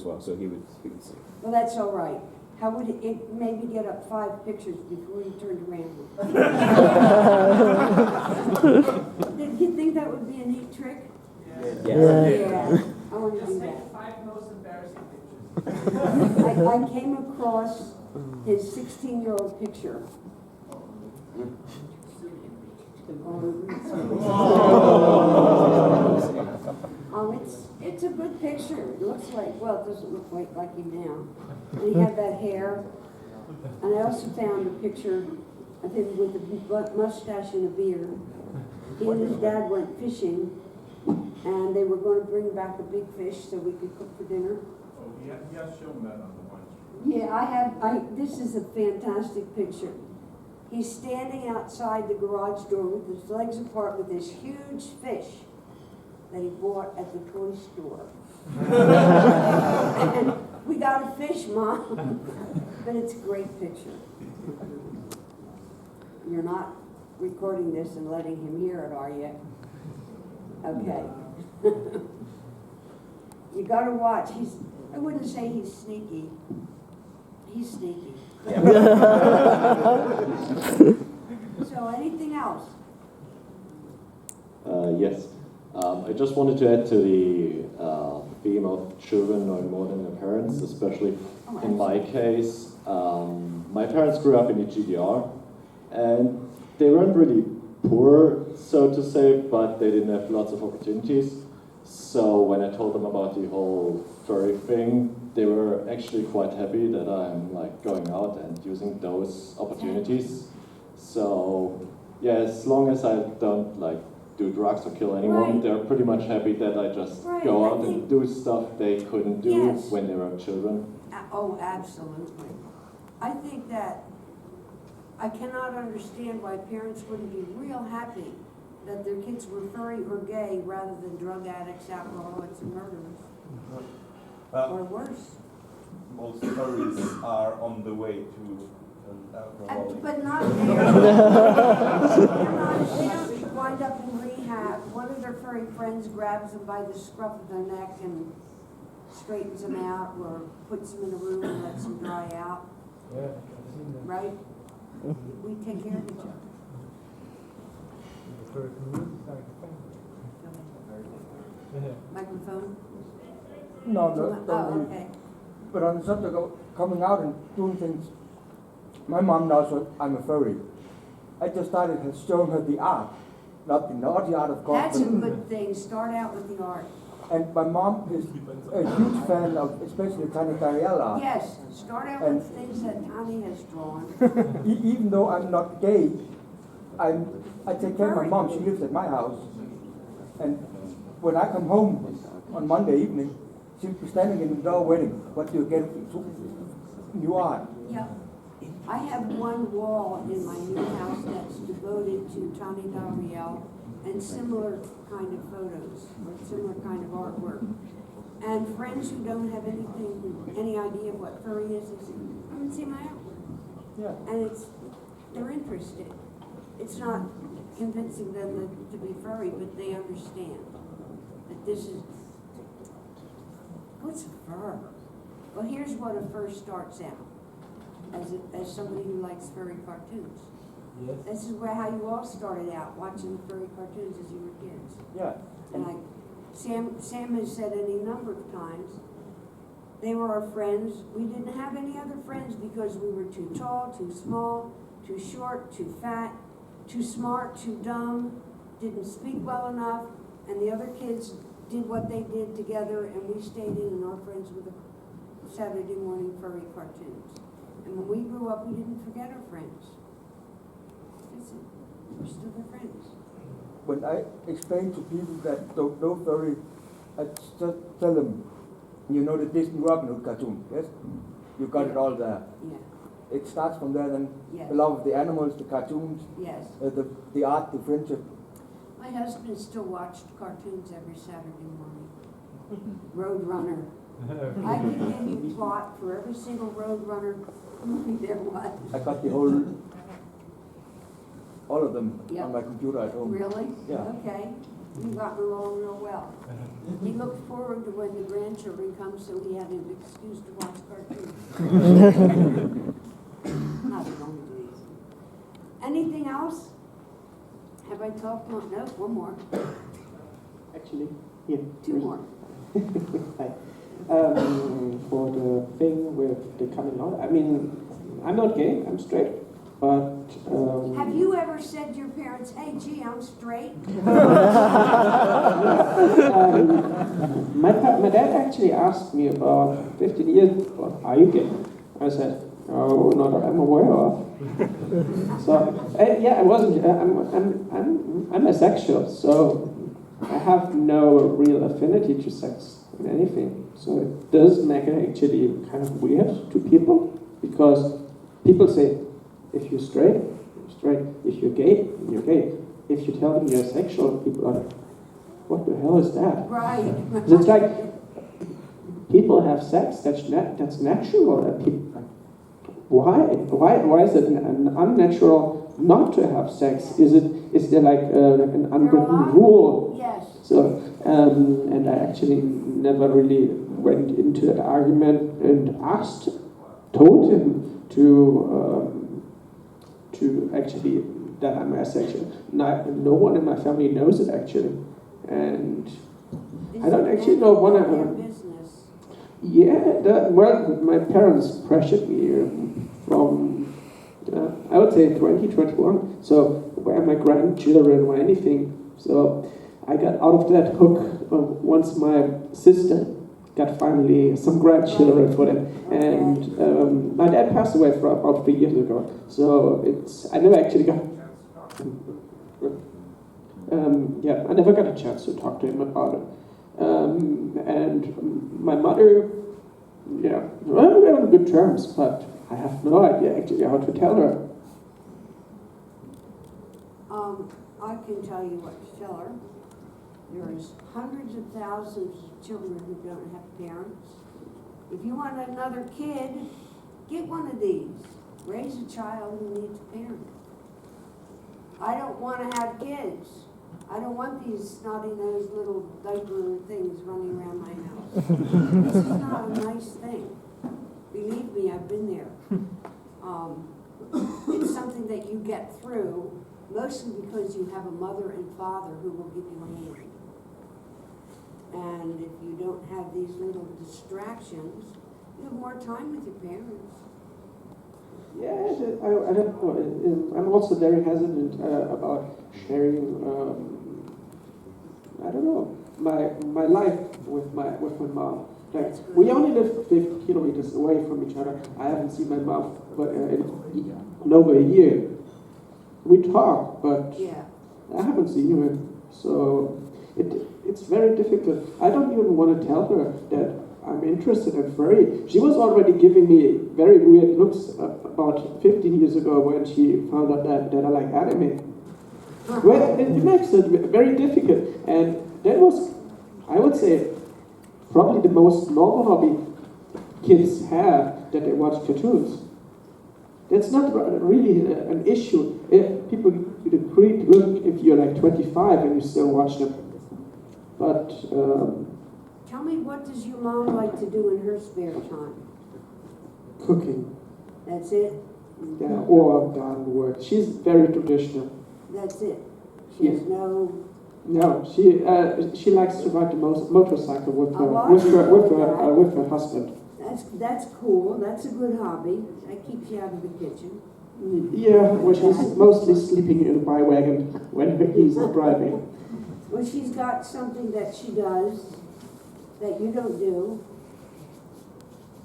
as well, so he would see. Well, that's all right. How would it maybe get up 5 pictures before you turned around? Did you think that would be a neat trick? Yes. Yeah. I want to do that. Take 5 most embarrassing pictures. I came across his 16-year-old picture. It's a good picture. It looks like, well, it doesn't look like him now. And he had that hair. And I also found a picture of him with a mustache and a beard. He and his dad went fishing, and they were going to bring back a big fish so we could cook for dinner. Oh, he has shown that on the one. Yeah, this is a fantastic picture. He's standing outside the garage door with his legs apart with this huge fish that he bought at the toy store. And we got a fish, Mom. But it's a great picture. You're not recording this and letting him hear it, are you? Okay. You gotta watch. I wouldn't say he's sneaky. He's sneaky. So anything else? Yes. I just wanted to add to the theme of children knowing more than their parents, especially in my case. My parents grew up in the GDR, and they weren't really poor, so to say, but they didn't have lots of opportunities. So when I told them about the whole furry thing, they were actually quite happy that I'm like going out and using those opportunities. So yeah, as long as I don't like do drugs or kill anyone, they're pretty much happy that I just go out and do stuff they couldn't do when they were children. Oh, absolutely. I think that I cannot understand why parents wouldn't be real happy that their kids were furry or gay rather than drug addicts, alcoholics, and murderers. Or worse. Most furries are on the way to an alcoholic. But not they don't wind up in rehab. One of their furry friends grabs them by the scruff of their neck and straightens them out or puts them in a room and lets them dry out. Yeah, I've seen that. Right? We take care of each other. The furry community is like a family. Microphone? No, Oh, okay. But on the subject of coming out and doing things, my mom knows what I'm a furry. I just started showing her the art, not the naughty art, of course. That's a good thing. Start out with the art. And my mom is a huge fan of especially Tani Tariel art. Yes, start out with things that Tommy has drawn. Even though I'm not gay, I take care of my mom. She lives at my house. And when I come home on Monday evening, she'll be standing in the door waiting. What do you get? New art. Yeah. I have one wall in my new house that's devoted to Tani Dariel and similar kind of photos or similar kind of artwork. And friends who don't have any idea of what furry is, they say, come and see my artwork. Yeah. And they're interested. It's not convincing them to be furry, but they understand that this is, what's a fur? Well, here's what a fur starts out, as somebody who likes furry cartoons. Yes. This is how you all started out, watching furry cartoons as you were kids. Yeah. And Sam has said any number of times, they were our friends. We didn't have any other friends because we were too tall, too small, too short, too fat, too smart, too dumb, didn't speak well enough, and the other kids did what they did together, and we stayed in, and our friends were the Saturday morning furry cartoons. And when we grew up, we didn't forget our friends. We're still their friends. When I explain to people that don't know furry, I just tell them, you know the Disney Robin Hood cartoon, yes? You got it all there. Yeah. It starts from there, then Yes. the love of the animals, the cartoons, Yes. the art, the friendship. My husband still watched cartoons every Saturday morning. Roadrunner. I could give you plot for every single Roadrunner movie there was. I got all of them on my computer at home. Really? Yeah. Okay. We've gotten along real well. He looked forward to when the grandchildren come so he had an excuse to watch cartoons. Not an only reason. Anything else? Have I talked long? No, one more. Actually, yeah. Two more. Hi. For the thing with the coming out, I mean, I'm not gay, I'm straight, but... Have you ever said to your parents, hey, gee, I'm straight? My dad actually asked me about 15 years ago, are you gay? I said, no, not that I'm aware of. So, yeah, I wasn't, I'm asexual, so I have no real affinity to sex in anything. So it does make it actually kind of weird to people, because people say, if you're straight, you're straight. If you're gay, you're gay. If you tell them you're sexual, people are like, what the hell is that? Right. It's like, people have sex, that's natural. Why is it unnatural not to have sex? Is there like an unwritten rule? Yes. So, and I actually never really went into that argument and told him to actually that I'm asexual. No one in my family knows it actually, and I don't actually know one of them. Business. Yeah, well, my parents pressured me from, I would say 2021, so where my grandchildren or anything. So I got out of that hook once my sister got finally some grandchildren for them. And my dad passed away for about 3 years ago. So I never actually got, I never got a chance to talk to him about it. And my mother, yeah, well, we're on good terms, but I have no idea actually how to tell her. I can tell you what to tell her. There's hundreds of thousands of children who don't have parents. If you want another kid, get one of these. Raise a child who needs a parent. I don't want to have kids. I don't want these snotty-nosed little diaper things running around my house. This is not a nice thing. Believe me, I've been there. It's something that you get through, mostly because you have a mother and father who will give you a hand. And if you don't have these little distractions, you have more time with your parents. Yeah, I don't know. I'm also very hesitant about sharing. I don't know, my life with my mom. Like, we only live 50 kilometers away from each other. I haven't seen my mom in over a year. We talk, but Yeah. I haven't seen her. So it's very difficult. I don't even want to tell her that I'm interested in furry. She was already giving me very weird looks about 15 years ago when she found out that I like anime. Well, it makes it very difficult. And that was, I would say, probably the most normal hobby kids have, that they watch cartoons. That's not really an issue. If people get a creep look if you're like 25 and you still watch them. But Tell me, what does your mom like to do in her spare time? cooking, That's it? yeah, or garden work. She's very traditional. That's it? She has no... No, she likes to ride the motorcycle with her husband. That's cool. That's a good hobby. That keeps you out of the kitchen. Yeah, well, she's mostly sleeping in a bike wagon when he's not driving. Well, she's got something that she does that you don't do.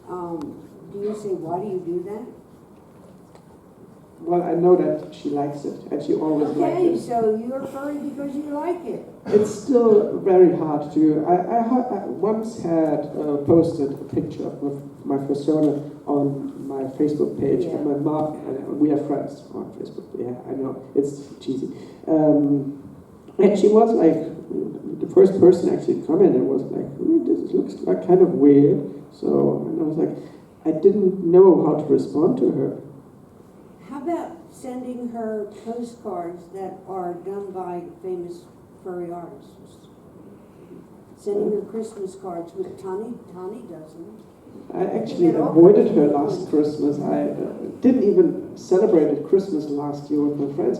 Do you say, why do you do that? Well, I know that she likes it, and she always liked Okay, it. so you're furry because you like it. It's still very hard to. I once had posted a picture with my persona on my Facebook page, Yeah. and my mom, we are friends on Facebook. Yeah, I know, it's cheesy. And she was like, the first person actually commented was like, this looks like kind of weird. So, and I was like, I didn't know how to respond to her. How about sending her postcards that are done by famous furry artists. Sending her Christmas cards with Tani doesn't. I actually avoided her last Christmas. I didn't even celebrate Christmas last year with my friends,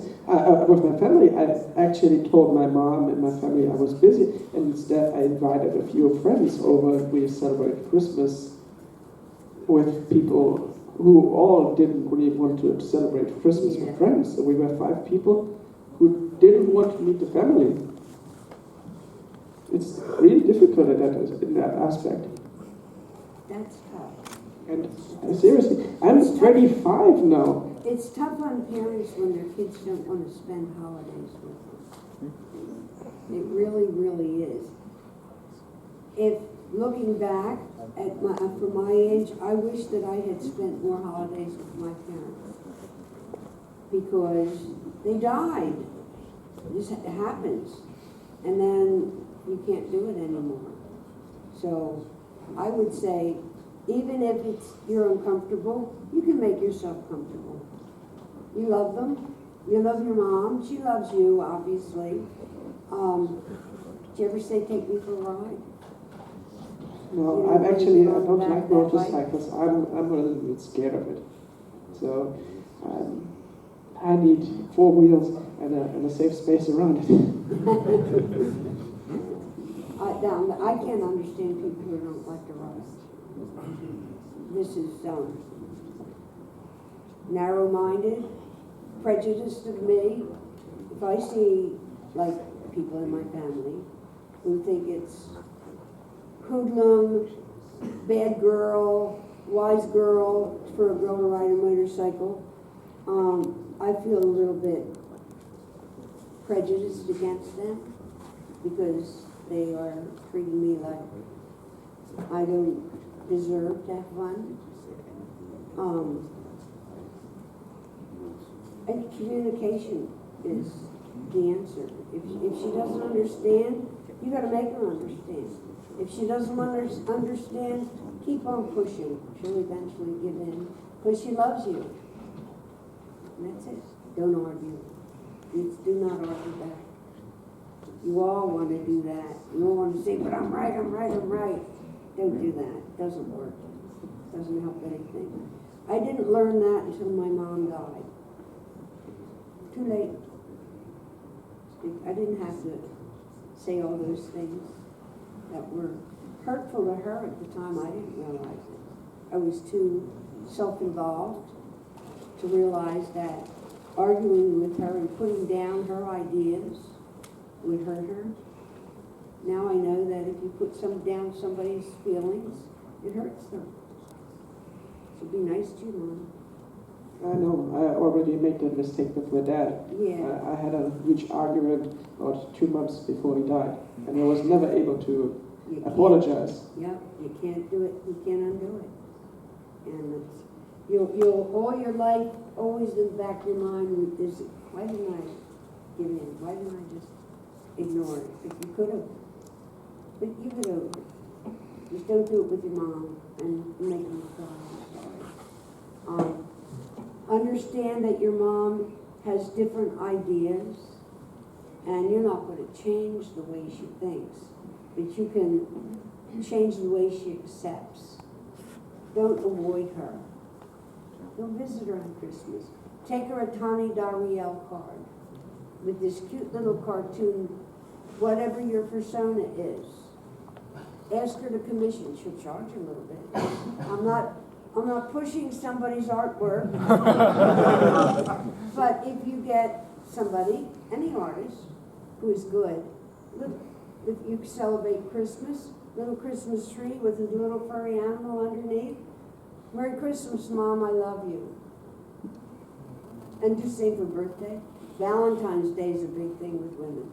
with my family. I actually told my mom and my family I was busy, and instead I invited a few friends over. We celebrated Christmas with people who all didn't really want to celebrate Christmas with friends. So we were 5 people who didn't want to meet the family. It's really difficult in that aspect. That's tough. And seriously, I'm 35 now. It's tough on parents when their kids don't want to spend holidays with them. It really, really is. If looking back at for my age, I wish that I had spent more holidays with my parents because they died. This happens, and then you can't do it anymore. So I would say, even if you're uncomfortable, you can make yourself comfortable. You love them. You love your mom. She loves you, obviously. Did you ever say, take me for a ride? No, I don't like motorcycles. I'm a little bit scared of it. So I need 4 wheels and a safe space around it. I can't understand people who don't like to ride. This is narrow-minded, prejudiced of me. If I see, like, people in my family who think it's hoodlum, bad girl, wise girl for a girl to ride a motorcycle, I feel a little bit prejudiced against them because they are treating me like I don't deserve to have fun. And communication is the answer. If she doesn't understand, you got to make her understand. If she doesn't understand, keep on pushing. She'll eventually give in because she loves you. And that's it. Don't argue. Do not argue back. You all want to do that. You all want to say, but I'm right, I'm right, I'm right. Don't do that. It doesn't work. It doesn't help anything. I didn't learn that until my mom died. Too late. I didn't have to say all those things that were hurtful to her at the time. I didn't realize it. I was too self-involved to realize that arguing with her and putting down her ideas would hurt her. Now I know that if you put down somebody's feelings, it hurts them. So be nice to your mom. I know, I already made that mistake with my dad. Yeah. I had a huge argument about 2 months before he died, and I was never able to apologize. Yep, you can't do it, you can't undo it. And you'll all your life, always in the back of your mind is, why didn't I give in? Why didn't I just ignore it? If you could have, but you could have. Just don't do it with your mom and make them cry. I'm sorry. Understand that your mom has different ideas, and you're not going to change the way she thinks, but you can change the way she accepts. Don't avoid her. Go visit her on Christmas. Take her a Tani Dariel card with this cute little cartoon, whatever your persona is. Ask her to commission. She'll charge a little bit. I'm not pushing somebody's artwork. But if you get somebody, any artist, who is good, if you celebrate Christmas, little Christmas tree with a little furry animal underneath, Merry Christmas, Mom, I love you. And do same for birthday. Valentine's Day is a big thing with women.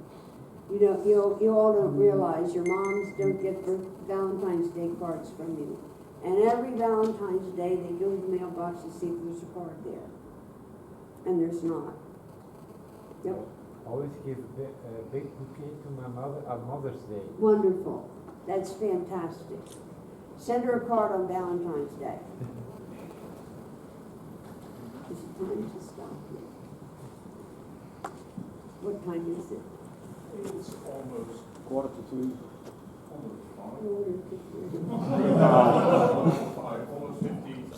You all don't realize your moms don't get Valentine's Day cards from you. And every Valentine's Day, they go to the mailbox to see if there's a card there. And there's not. Yep. Always give a big bouquet to my mother on Mother's Day. Wonderful. That's fantastic. Send her a card on Valentine's Day. Is it time to stop? What time is it? It's almost, 2:45. almost 5, almost 15.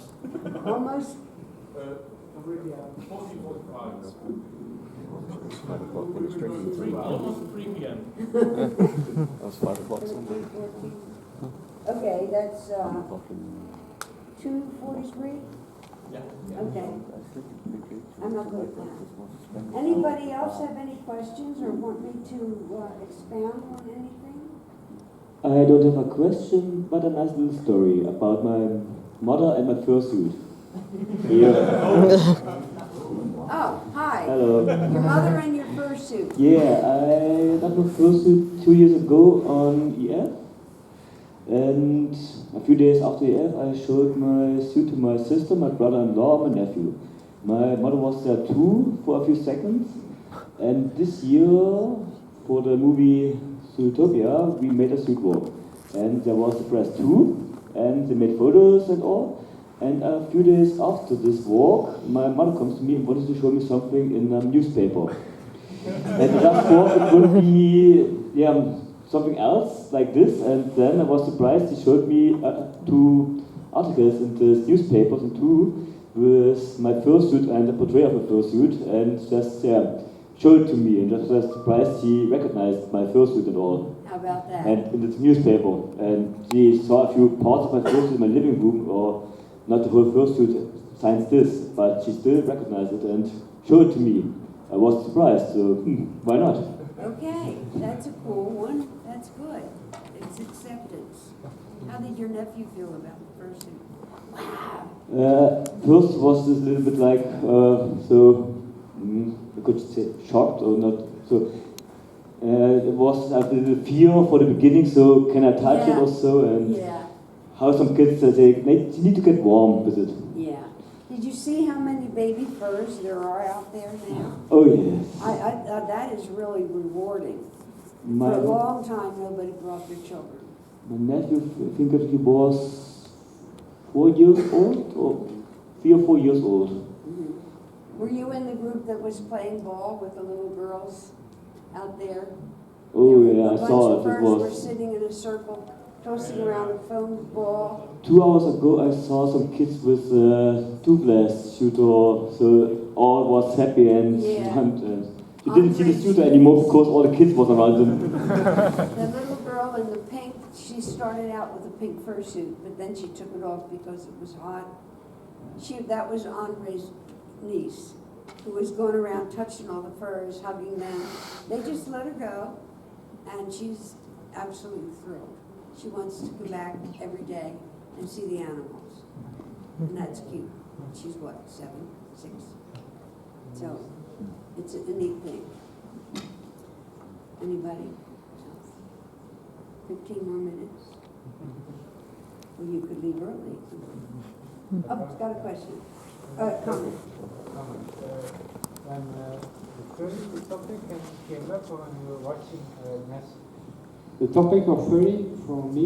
Almost, 40, 45. It's 5 o'clock when it's drinking. Almost 3 p.m. That was 5 o'clock Sunday. okay, that's 5 o'clock in 2:43? Yeah. Okay. I'm not good at that. Anybody else have any questions or want me to expound on anything? I don't have a question, but a nice little story about my mother and my fursuit. Here. Oh, hi. Hello. Your mother and your fursuit. Yeah, I got my fursuit 2 years ago on EF. And a few days after EF, I showed my suit to my sister, my brother-in-law, and my nephew. My mother was there too for a few seconds. And this year, for the movie Zootopia, we made a suit walk. And there was the press too, and they made photos and all. And a few days after this walk, my mother comes to me and wanted to show me something in a newspaper. And I just thought it would be something else like this, and then I was surprised he showed me 2 articles in this newspapers and 2 with my fursuit and a portrait of my fursuit, and just showed it to me, and just was surprised he recognized my fursuit and all. How about that? And in this newspaper, and she saw a few parts of my fursuit in my living room, or not the whole fursuit signs this, but she still recognized it and showed it to me. I was surprised, so why not? Okay, that's a cool one. That's good. It's acceptance. How did your nephew feel about the fursuit? Wow. First was this little bit like, I could say shocked or not. So it was a little fear for the beginning, so can I touch it or so? And Yeah. how some kids say, you need to get warm with it. Yeah. Did you see how many baby furs there are out there now? Oh yes. That is really rewarding. My, For a long time, nobody brought their children. my nephew, I think that he was 4 years old, or 3 or 4 years old. Mm-hmm. Were you in the group that was playing ball with the little girls out there? Oh There were yeah, I saw A it. bunch It of furs were was sitting in a circle, tossing around a foam ball. 2 hours ago. I saw some kids with toothless shooter, so all was happy and Yeah. and you didn't see the shooter anymore because all the kids was around them. The little girl in the pink, she started out with a pink fursuit, but then she took it off because it was hot. That was Andre's niece, who was going around touching all the furs, hugging them. They just let her go, and she's absolutely thrilled. She wants to come back every day and see the animals, and that's cute. She's what, 7, 6? So it's a neat thing. Anybody else? 15 more minutes? Well, you could leave early. Oh, got a question. Comment. When the furry topic came up when we were watching the topic of furry for me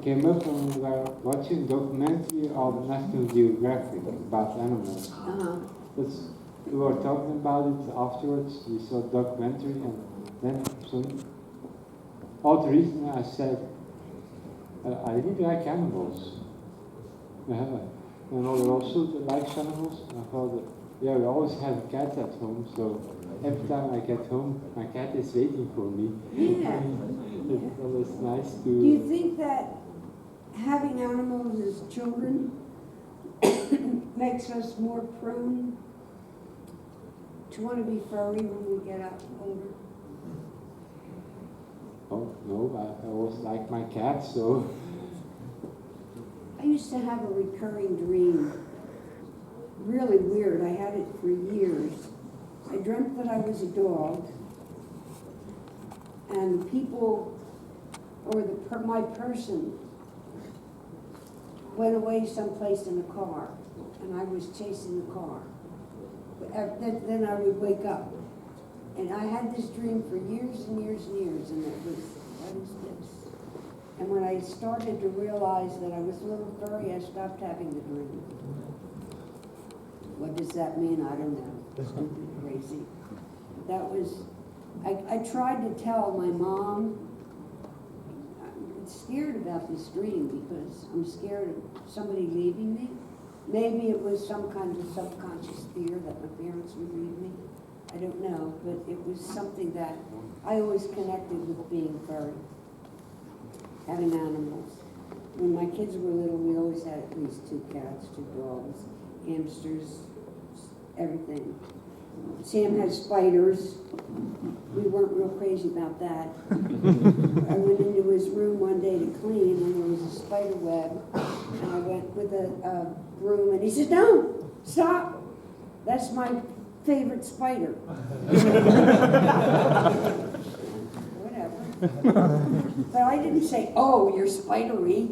came up when we were watching a documentary of National Geographic about animals. We were talking about it afterwards. We saw a documentary, and then some odd reason I said I really like animals. My mother also likes animals. I thought that, yeah, we always have a cat at home, so every time I get home, my cat is waiting for me. Yeah. It's always nice to... Do you think that having animals as children makes us more prone to want to be furry when we get up older? Oh, no, I always like my cat, so... I used to have a recurring dream. Really weird. I had it for years. I dreamt that I was a dog, and the people, or my person, went away someplace in a car, and I was chasing the car. Then I would wake up, and I had this dream for years and years and years, and it was, what is this? And when I started to realize that I was a little furry, I stopped having the dream. What does that mean? I don't know. Stupid, crazy. That was I tried to tell my mom, I'm scared about this dream because I'm scared of somebody leaving me. Maybe it was some kind of subconscious fear that my parents would leave me. I don't know, but it was something that I always connected with being furry, having animals. When my kids were little, we always had at least 2 cats, 2 dogs, hamsters, everything. Sam has spiders. We weren't real crazy about that. I went into his room one day to clean, and there was a spider web, and I went with a broom, and he said, "No, stop. That's my favorite spider." Whatever. But I didn't say, "Oh, you're spidery.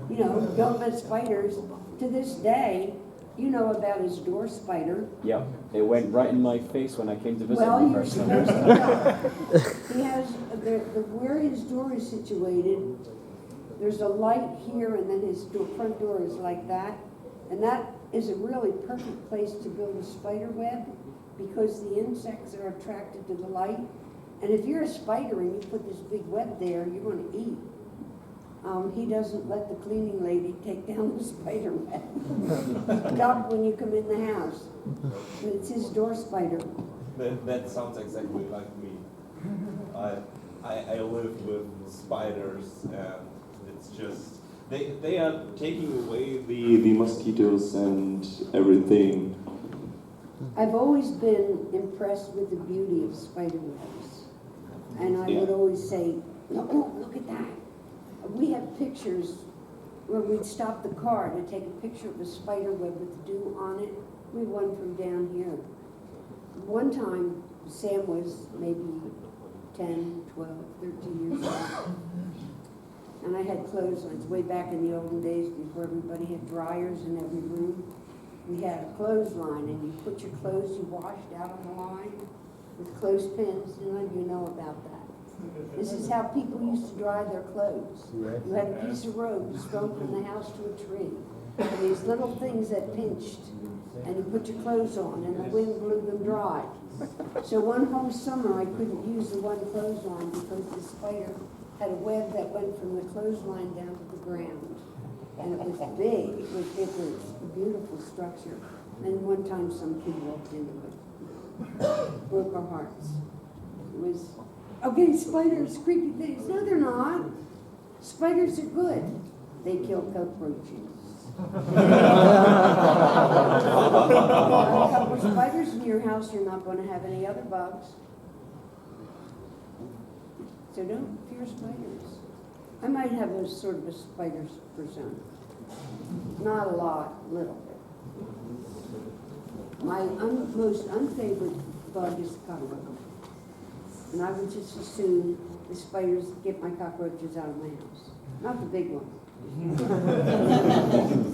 You know, don't let spiders." To this day, you know about his door spider. Yeah, it went right in my face when I came to visit Well, him you're first supposed time. to know. He has, where his door is situated, there's a light here, and then his front door is like that. And that is a really perfect place to build a spider web because the insects are attracted to the light. And if you're a spider and you put this big web there, you're going to eat. He doesn't let the cleaning lady take down the spider web. Stop when you come in the house. But it's his door spider. That sounds exactly like me. I live with spiders, and it's just they are taking away the mosquitoes and everything. I've always been impressed with the beauty of spider webs. And I would always say, "Oh, look at that." We have pictures where we'd stop the car to take a picture of a spider web with dew on it. We have one from down here. One time, Sam was maybe 10, 12, 13 years old. And I had clotheslines way back in the olden days before everybody had dryers in every room. We had a clothesline, and you put your clothes you washed out on the line with clothespins. None of you know about that. This is how people used to dry their clothes. You had a piece of rope strung from the house to a tree. And these little things that pinched, and you put your clothes on, and the wind blew them dry. So one whole summer I couldn't use the one clothesline because the spider had a web that went from the clothesline down to the ground. And it was big. It was a beautiful structure. And one time some kid walked into it. Broke our hearts. It was, okay, spiders, creepy things. No, they're not. Spiders are good. They kill cockroaches. A couple of spiders in your house, you're not going to have any other bugs. So don't fear spiders. I might have a sort of a spider's persona. Not a lot, a little bit. My most unfavorite bug is cockroach. And I would just as soon the spiders get my cockroaches out of my house. Not the big one.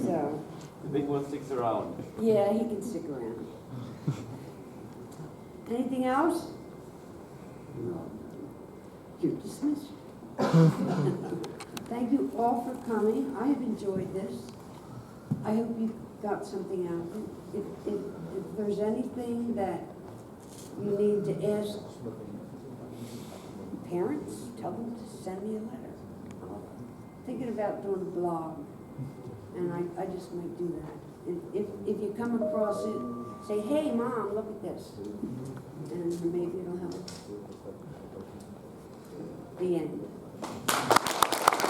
So. The big one sticks around. Yeah, he can stick around. Anything else? You're dismissed. Thank you all for coming. I have enjoyed this. I hope you got something out of it. If there's anything that you need to ask parents, tell them to send me a letter. I'm thinking about doing a blog, and I just might do that. If you come across it, say, "Hey, Mom, look at this," and maybe it'll help. The end.